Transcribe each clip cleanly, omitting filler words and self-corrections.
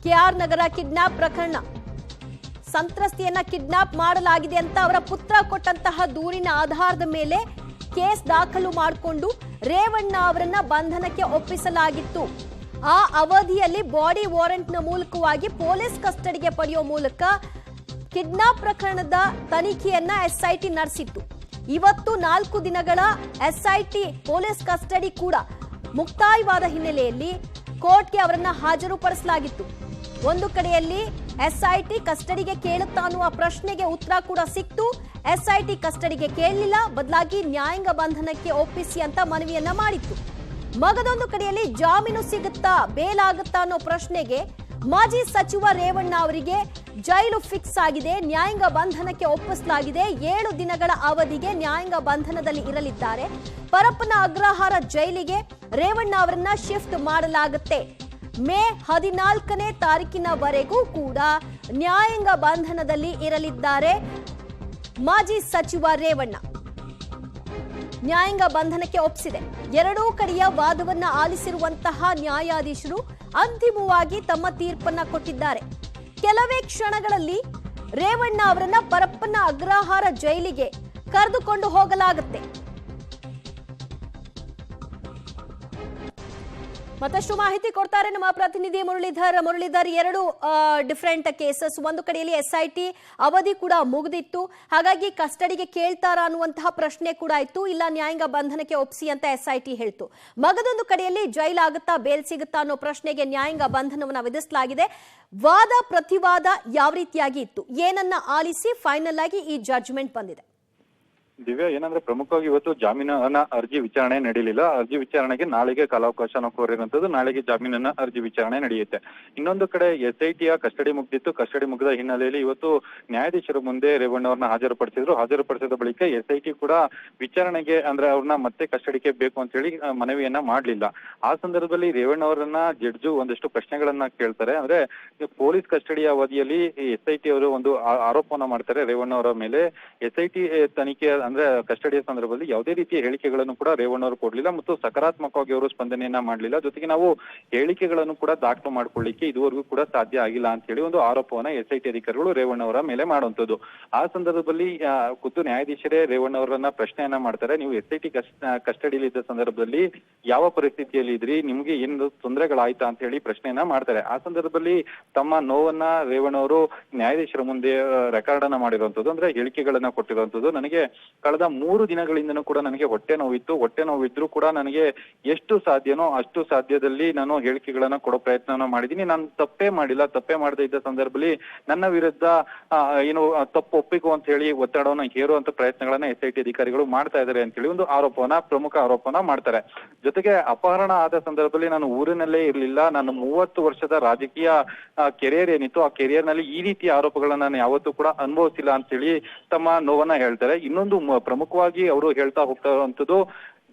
K R ನಗರ kidnap ಪ್ರಕರಣ. ಸಂತ್ರಸ್ತೆಯನ್ನ kidnap ಮಾಡಲಾಗಿದೆ ಅಂತ ಅವರ ಪುತ್ರ ಕೊಟ್ಟಂತಹ ದೂರಿನ ಆಧಾರದ ಮೇಲೆ ಕೇಸ್ ದಾಖಲು ಮಾಡಿಕೊಂಡು ರೇವಣ್ಣ ಅವರನ್ನ ಬಂಧನಕ್ಕೆ ಒಪ್ಪಿಸಲಾಗಿತ್ತು. ಆ ಅವಧಿಯಲ್ಲಿ ಬಾಡಿ ವಾರೆಂಟ್ನ ಮೂಲಕವಾಗಿ ಪೊಲೀಸ್ ಕಸ್ಟಡಿಗೆ ಪಡೆಯುವ ಮೂಲಕ ಕಿಡ್ನಾಪ್ ಪ್ರಕರಣದ ತನಿಖೆಯನ್ನ ಎಸ್ಐಟಿ ನಡೆಸಿತ್ತು. ಇವತ್ತು 4 ದಿನಗಳ ಎಸ್ಐಟಿ ಪೊಲೀಸ್ ಕಸ್ಟಡಿ ಕೂಡ ಮುಕ್ತಾಯವಾದ ಹಿನ್ನೆಲೆಯಲ್ಲಿ ಕೋರ್ಟ್ಗೆ ಅವರನ್ನ ಹಾಜರುಪಡಿಸಲಾಗಿತ್ತು. ಒಂದು ಕಡೆಯಲ್ಲಿ ಎಸ್ಐಟಿ ಕಸ್ಟಡಿಗೆ ಕೇಳುತ್ತಾ ಅನ್ನುವ ಪ್ರಶ್ನೆಗೆ ಉತ್ತರ ಕೂಡ ಸಿಕ್ತು. ಎಸ್ಐಟಿ ಕಸ್ಟಡಿಗೆ ಕೇಳಲಿಲ್ಲ, ಬದಲಾಗಿ ನ್ಯಾಯಾಂಗ ಬಂಧನಕ್ಕೆ ಒಪ್ಪಿಸಿ ಅಂತ ಮನವಿಯನ್ನ ಮಾಡಿತ್ತು. ಮಗದೊಂದು ಕಡೆಯಲ್ಲಿ ಜಾಮೀನು ಸಿಗುತ್ತಾ, ಬೇಲ್ ಆಗುತ್ತಾ ಅನ್ನೋ ಪ್ರಶ್ನೆಗೆ ಮಾಜಿ ಸಚಿವ ರೇವಣ್ಣ ಅವರಿಗೆ ಜೈಲು ಫಿಕ್ಸ್ ಆಗಿದೆ, ನ್ಯಾಯಾಂಗ ಬಂಧನಕ್ಕೆ ಒಪ್ಪಿಸಲಾಗಿದೆ. 7 ದಿನಗಳ ಅವಧಿಗೆ ನ್ಯಾಯಾಂಗ ಬಂಧನದಲ್ಲಿ ಇರಲಿದ್ದಾರೆ. ಪರಪ್ಪನ ಅಗ್ರಹಾರ ಜೈಲಿಗೆ ರೇವಣ್ಣ ಅವರನ್ನ ಶಿಫ್ಟ್ ಮಾಡಲಾಗುತ್ತೆ. ಮೇ 14ನೇ ತಾರೀಕಿನವರೆಗೂ ಕೂಡ ನ್ಯಾಯಾಂಗ ಬಂಧನದಲ್ಲಿ ಇರಲಿದ್ದಾರೆ ಮಾಜಿ ಸಚಿವ ರೇವಣ್ಣ. ನ್ಯಾಯಾಂಗ ಬಂಧನಕ್ಕೆ ಒಪ್ಪಿಸಿದೆ. ಎರಡೂ ಕಡೆಯ ವಾದವನ್ನ ಆಲಿಸಿರುವಂತಹ ನ್ಯಾಯಾಧೀಶರು ಅಂತಿಮವಾಗಿ ತಮ್ಮ ತೀರ್ಪನ್ನ ಕೊಟ್ಟಿದ್ದಾರೆ. ಕೆಲವೇ ಕ್ಷಣಗಳಲ್ಲಿ ರೇವಣ್ಣ ಅವರನ್ನ ಪರಪ್ಪನ ಅಗ್ರಹಾರ ಜೈಲಿಗೆ ಕರೆದುಕೊಂಡು ಹೋಗಲಾಗುತ್ತೆ. ಮತ್ತಷ್ಟು ಮಾಹಿತಿ ಕೊಡ್ತಾರೆ ನಮ್ಮ ಪ್ರತಿನಿಧಿ ಮುರಳೀಧರ್. 2 different cases. ಒಂದು ಕಡೆಯಲ್ಲಿ ಎಸ್ಐಟಿ ಅವಧಿ ಕೂಡ ಮುಗಿದಿತ್ತು, ಹಾಗಾಗಿ ಕಸ್ಟಡಿಗೆ ಕೇಳ್ತಾರಾ ಅನ್ನುವಂತಹ ಪ್ರಶ್ನೆ ಕೂಡ ಇತ್ತು. ಇಲ್ಲ, ನ್ಯಾಯಾಂಗ ಬಂಧನಕ್ಕೆ ಒಪ್ಪಿಸಿ ಅಂತ ಎಸ್ಐಟಿ ಹೇಳ್ತು. ಮಗದೊಂದು ಕಡೆಯಲ್ಲಿ ಜೈಲಾಗುತ್ತಾ, ಬೇಲ್ ಸಿಗುತ್ತಾ ಅನ್ನೋ ಪ್ರಶ್ನೆಗೆ ನ್ಯಾಯಾಂಗ ಬಂಧನವನ್ನು ವಿಧಿಸಲಾಗಿದೆ. ವಾದ ಪ್ರತಿವಾದ ಯಾವ ರೀತಿಯಾಗಿ ಇತ್ತು, ಏನನ್ನ ಆಲಿಸಿ ಫೈನಲ್ ಆಗಿ ಈ ಜಡ್ಜ್ಮೆಂಟ್ ಬಂದಿದೆ? ದಿವ್ಯಾ, ಏನಂದ್ರೆ ಪ್ರಮುಖವಾಗಿ ಇವತ್ತು ಜಾಮೀನಿನ ಅರ್ಜಿ ವಿಚಾರಣೆ ನಡೆಯಲಿಲ್ಲ. ಅರ್ಜಿ ವಿಚಾರಣೆಗೆ ನಾಳೆಗೆ ಕಾಲಾವಕಾಶ ಕೋರಿರುವಂತದ್ದು. ನಾಳೆಗೆ ಜಾಮೀನಿನ ಅರ್ಜಿ ವಿಚಾರಣೆ ನಡೆಯುತ್ತೆ. ಇನ್ನೊಂದು ಕಡೆ ಎಸ್ಐಟಿಯ ಕಸ್ಟಡಿ ಮುಗ್ದಿತ್ತು. ಕಸ್ಟಡಿ ಮುಗಿದ ಹಿನ್ನೆಲೆಯಲ್ಲಿ ಇವತ್ತು ನ್ಯಾಯಾಧೀಶರ ಮುಂದೆ ರೇವಣ್ಣ ಅವ್ರನ್ನ ಹಾಜರುಪಡಿಸಿದ್ರು. ಹಾಜರುಪಡಿಸಿದ ಬಳಿಕ ಎಸ್ಐಟಿ ಕೂಡ ವಿಚಾರಣೆಗೆ ಅಂದ್ರೆ ಅವ್ರನ್ನ ಮತ್ತೆ ಕಸ್ಟಡಿಗೆ ಬೇಕು ಅಂತ ಹೇಳಿ ಮನವಿಯನ್ನ ಮಾಡ್ಲಿಲ್ಲ. ಆ ಸಂದರ್ಭದಲ್ಲಿ ರೇವಣ್ಣ ಅವರನ್ನ ಜಡ್ಜು ಒಂದಷ್ಟು ಪ್ರಶ್ನೆಗಳನ್ನ ಕೇಳ್ತಾರೆ. ಅಂದ್ರೆ ಪೊಲೀಸ್ ಕಸ್ಟಡಿಯ ಅವಧಿಯಲ್ಲಿ ಎಸ್ಐಟಿ ಅವರು ಒಂದು ಆರೋಪವನ್ನ ಮಾಡ್ತಾರೆ ರೇವಣ್ಣ ಅವರ ಮೇಲೆ. ಎಸ್ಐಟಿ ತನಿಖೆ ಅಂದ್ರೆ ಕಸ್ಟಡಿಯ ಸಂದರ್ಭದಲ್ಲಿ ಯಾವುದೇ ರೀತಿಯ ಹೇಳಿಕೆಗಳನ್ನು ಕೂಡ ರೇವಣ್ಣ ಅವರು ಕೊಡ್ಲಿಲ್ಲ ಮತ್ತು ಸಕಾರಾತ್ಮಕವಾಗಿ ಅವರು ಸ್ಪಂದನೆಯನ್ನ ಮಾಡ್ಲಿಲ್ಲ. ಜೊತೆಗೆ ನಾವು ಹೇಳಿಕೆಗಳನ್ನು ಕೂಡ ದಾಖಲು ಮಾಡ್ಕೊಳ್ಳಿಕ್ಕೆ ಇದುವರೆಗೂ ಕೂಡ ಸಾಧ್ಯ ಆಗಿಲ್ಲ ಅಂತ ಹೇಳಿ ಒಂದು ಆರೋಪವನ್ನ ಎಸ್ಐಟಿ ಅಧಿಕಾರಿಗಳು ರೇವಣ್ಣ ಅವರ ಮೇಲೆ ಮಾಡುವಂತದ್ದು. ಆ ಸಂದರ್ಭದಲ್ಲಿ ಖುದ್ದು ನ್ಯಾಯಾಧೀಶರೇ ರೇವಣ್ಣ ಅವರನ್ನ ಪ್ರಶ್ನೆಯನ್ನ ಮಾಡ್ತಾರೆ. ನೀವು ಎಸ್ಐಟಿ ಕಸ್ಟಡಿಯಲ್ಲಿ ಇದ್ದ ಸಂದರ್ಭದಲ್ಲಿ ಯಾವ ಪರಿಸ್ಥಿತಿಯಲ್ಲಿ ಇದ್ರಿ, ನಿಮ್ಗೆ ಏನು ತೊಂದರೆಗಳಾಯ್ತಾ ಅಂತ ಹೇಳಿ ಪ್ರಶ್ನೆಯನ್ನ ಮಾಡ್ತಾರೆ. ಆ ಸಂದರ್ಭದಲ್ಲಿ ತಮ್ಮ ನೋವನ್ನ ರೇವಣ್ಣ ಅವರು ನ್ಯಾಯಾಧೀಶರ ಮುಂದೆ ರೆಕಾರ್ಡ್ ಅನ್ನ ಮಾಡಿರುವಂತದ್ದು, ಅಂದ್ರೆ ಹೇಳಿಕೆಗಳನ್ನ ಕೊಟ್ಟಿರುವಂತದ್ದು. ನನಗೆ ಕಳೆದ 3 ದಿನಗಳಿಂದನೂ ಕೂಡ ನನಗೆ ಹೊಟ್ಟೆ ನೋವಿದ್ರು ಕೂಡ ನನಗೆ ಎಷ್ಟು ಸಾಧ್ಯನೋ ಅಷ್ಟು ಸಾಧ್ಯದಲ್ಲಿ ನಾನು ಹೇಳಿಕೆಗಳನ್ನ ಕೊಡೋ ಪ್ರಯತ್ನವನ್ನ ಮಾಡಿದ್ದೀನಿ. ನಾನು ತಪ್ಪೇ ಮಾಡದೇ ಇದ್ದ ಸಂದರ್ಭದಲ್ಲಿ ನನ್ನ ವಿರುದ್ಧ ಏನು ತಪ್ಪು ಒಪ್ಪಿಕೋ ಅಂತ ಹೇಳಿ ಒತ್ತಡವನ್ನ ಹೇರುವಂತ ಪ್ರಯತ್ನಗಳನ್ನ ಎಸ್ಐಟಿ ಅಧಿಕಾರಿಗಳು ಮಾಡ್ತಾ ಇದ್ದಾರೆ ಅಂತ ಹೇಳಿ ಒಂದು ಪ್ರಮುಖ ಆರೋಪವನ್ನ ಮಾಡ್ತಾರೆ. ಜೊತೆಗೆ ಅಪಹರಣ ಆದ ಸಂದರ್ಭದಲ್ಲಿ ನಾನು ಊರಿನಲ್ಲೇ ಇರ್ಲಿಲ್ಲ. ನಾನು 30 ವರ್ಷದ ರಾಜಕೀಯ ಕೆರಿಯರ್ ಏನಿತ್ತು, ಆ ಕೆರಿಯರ್ ನಲ್ಲಿ ಈ ರೀತಿಯ ಆರೋಪಗಳನ್ನ ನಾನು ಯಾವತ್ತೂ ಕೂಡ ಅನುಭವಿಸಿಲ್ಲ ಅಂತ ಹೇಳಿ ತಮ್ಮ ನೋವನ್ನ ಹೇಳ್ತಾರೆ. ಇನ್ನೊಂದು ಪ್ರಮುಖವಾಗಿ ಅವರು ಹೇಳ್ತಾ ಹೋಗ್ತಾ ಇರುವಂತದ್ದು,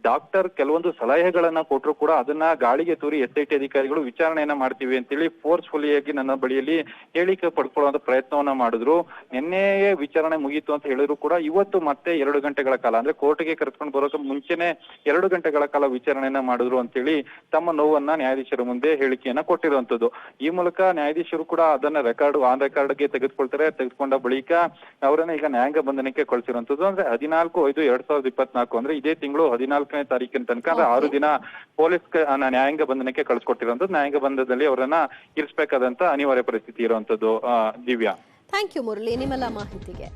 ಡಾಕ್ಟರ್ ಕೆಲವೊಂದು ಸಲಹೆಗಳನ್ನ ಕೊಟ್ಟರು ಕೂಡ ಅದನ್ನ ಗಾಳಿಗೆ ತೂರಿ ಎಸ್ಐಟಿ ಅಧಿಕಾರಿಗಳು ವಿಚಾರಣೆಯನ್ನ ಮಾಡ್ತೀವಿ ಅಂತೇಳಿ ಫೋರ್ಸ್ಫುಲಿ ಆಗಿ ನನ್ನ ಬಳಿಯಲ್ಲಿ ಹೇಳಿಕೆ ಪಡ್ಕೊಳ್ಳುವಂತ ಪ್ರಯತ್ನವನ್ನ ಮಾಡಿದ್ರು. ನಿನ್ನೆಯೇ ವಿಚಾರಣೆ ಮುಗೀತು ಅಂತ ಹೇಳಿದ್ರು ಕೂಡ ಇವತ್ತು ಮತ್ತೆ 2 ಗಂಟೆಗಳ ಕಾಲ, ಅಂದ್ರೆ ಕೋರ್ಟ್ಗೆ ಕರೆಸ್ಕೊಂಡು ಬರೋಕೆ ಮುಂಚೆನೆ 2 ಗಂಟೆಗಳ ಕಾಲ ವಿಚಾರಣೆಯನ್ನ ಮಾಡಿದ್ರು ಅಂತೇಳಿ ತಮ್ಮ ನೋವನ್ನ ನ್ಯಾಯಾಧೀಶರ ಮುಂದೆ ಹೇಳಿಕೆಯನ್ನ ಕೊಟ್ಟಿರುವಂತದ್ದು. ಈ ಮೂಲಕ ನ್ಯಾಯಾಧೀಶರು ಕೂಡ ಅದನ್ನ ಆನ್ ರೆಕಾರ್ಡ್ಗೆ ತೆಗೆದುಕೊಂಡ ಬಳಿಕ ಅವರನ್ನ ಈಗ ನ್ಯಾಯಾಂಗ ಬಂಧನಕ್ಕೆ ಕಳಿಸಿರುವಂತದ್ದು. ಅಂದ್ರೆ 14/5/2024 ಅಂದ್ರೆ ಇದೇ ತಿಂಗಳು 14ನೇ ತಾರೀಕಿನ ತನಕ 6 ದಿನ ಪೊಲೀಸ್ ನ್ಯಾಯಾಂಗ ಬಂಧನಕ್ಕೆ ಕಳಿಸ್ಕೊಟ್ಟಿರುವಂತದ್ದು. ನ್ಯಾಯಾಂಗ ಬಂಧನದಲ್ಲಿ ಅವರನ್ನ ಇರಿಸಬೇಕಾದಂತ ಅನಿವಾರ್ಯ ಪರಿಸ್ಥಿತಿ ಇರುವಂತದ್ದು. ದಿವ್ಯಾ, ಥ್ಯಾಂಕ್ ಯು ಮುರಳಿ ನಿಮ್ಮೆಲ್ಲ ಮಾಹಿತಿಗೆ.